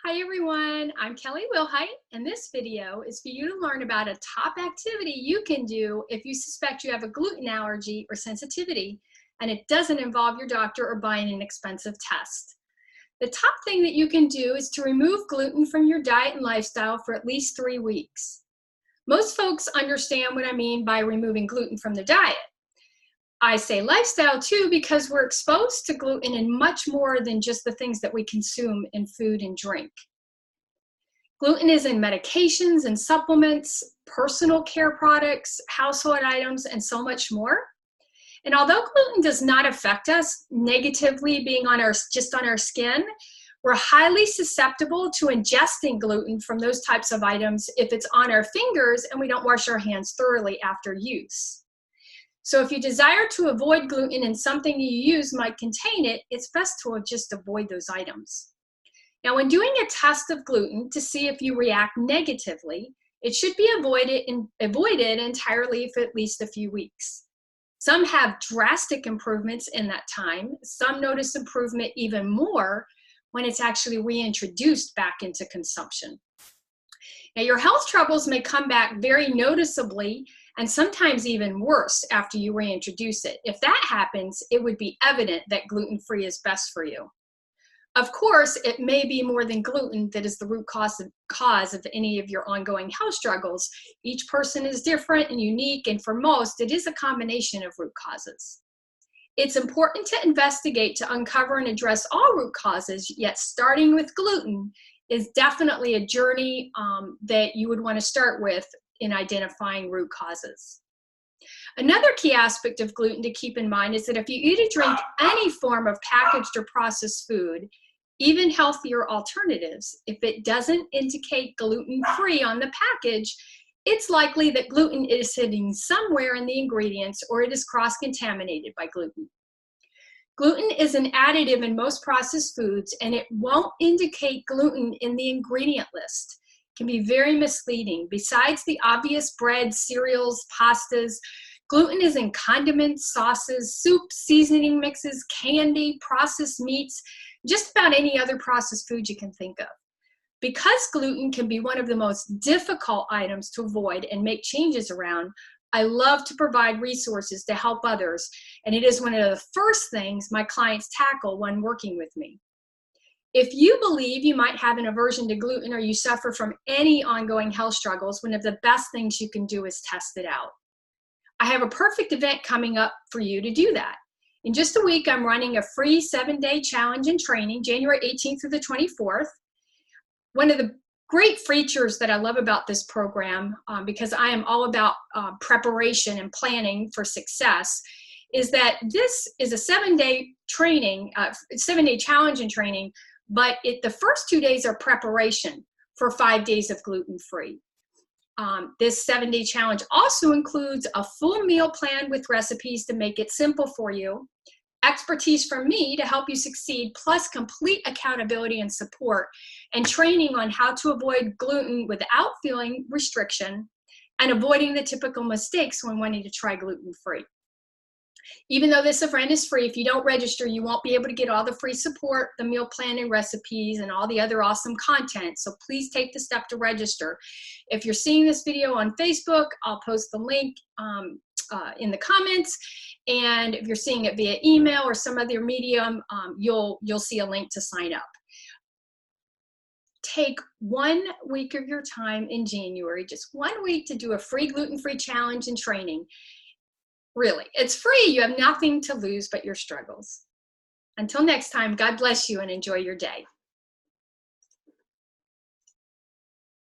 Hi everyone, I'm Kelly Wilhite, and this video is for you to learn about a top activity you can do if you suspect you have a gluten allergy or sensitivity, and it doesn't involve your doctor or buying an expensive test. The top thing that you can do is to remove gluten from your diet and lifestyle for at least 3 weeks. Most folks understand what I mean by removing gluten from the diet. I say lifestyle too because we're exposed to gluten in much more than just the things that we consume in food and drink. Gluten is in medications and supplements, personal care products, household items, and so much more. And although gluten does not affect us negatively being just on our skin, we're highly susceptible to ingesting gluten from those types of items if it's on our fingers and we don't wash our hands thoroughly after use. So if you desire to avoid gluten and something you use might contain it, it's best to just avoid those items. Now, when doing a test of gluten to see if you react negatively, it should be avoided entirely for at least a few weeks. Some have drastic improvements in that time. Some notice improvement even more when it's actually reintroduced back into consumption. Now, your health troubles may come back very noticeably and sometimes even worse after you reintroduce it. If that happens, it would be evident that gluten-free is best for you. Of course, it may be more than gluten that is the root cause of any of your ongoing health struggles. Each person is different and unique, and for most, it is a combination of root causes. It's important to investigate to uncover and address all root causes, yet starting with gluten is definitely a journey that you would want to start with in identifying root causes. Another key aspect of gluten to keep in mind is that if you eat or drink any form of packaged or processed food, even healthier alternatives, if it doesn't indicate gluten-free on the package, it's likely that gluten is sitting somewhere in the ingredients or it is cross-contaminated by gluten. Gluten is an additive in most processed foods, and it won't indicate gluten in the ingredient list. It can be very misleading. Besides the obvious bread, cereals, pastas, gluten is in condiments, sauces, soup, seasoning mixes, candy, processed meats, just about any other processed food you can think of. Because gluten can be one of the most difficult items to avoid and make changes around, I love to provide resources to help others, and it is one of the first things my clients tackle when working with me. If you believe you might have an aversion to gluten or you suffer from any ongoing health struggles, one of the best things you can do is test it out. I have a perfect event coming up for you to do that. In just a week, I'm running a free 7-day challenge and training, January 18th through the 24th. One of the great features that I love about this program, because I am all about preparation and planning for success, is that this is a 7-day training, 7-day challenge and training, but the first 2 days are preparation for 5 days of gluten-free. This 7-day challenge also includes a full meal plan with recipes to make it simple for you, expertise from me to help you succeed, plus complete accountability and support, and training on how to avoid gluten without feeling restriction and avoiding the typical mistakes when wanting to try gluten-free. Even though this event is free, if you don't register, you won't be able to get all the free support, the meal plan and recipes, and all the other awesome content. So please take the step to register. If you're seeing this video on Facebook, I'll post the link in the comments. And if you're seeing it via email or some other medium, you'll see a link to sign up. Take 1 week of your time in January, just 1 week, to do a free gluten-free challenge and training. Really, it's free. You have nothing to lose but your struggles. Until next time, God bless you and enjoy your day.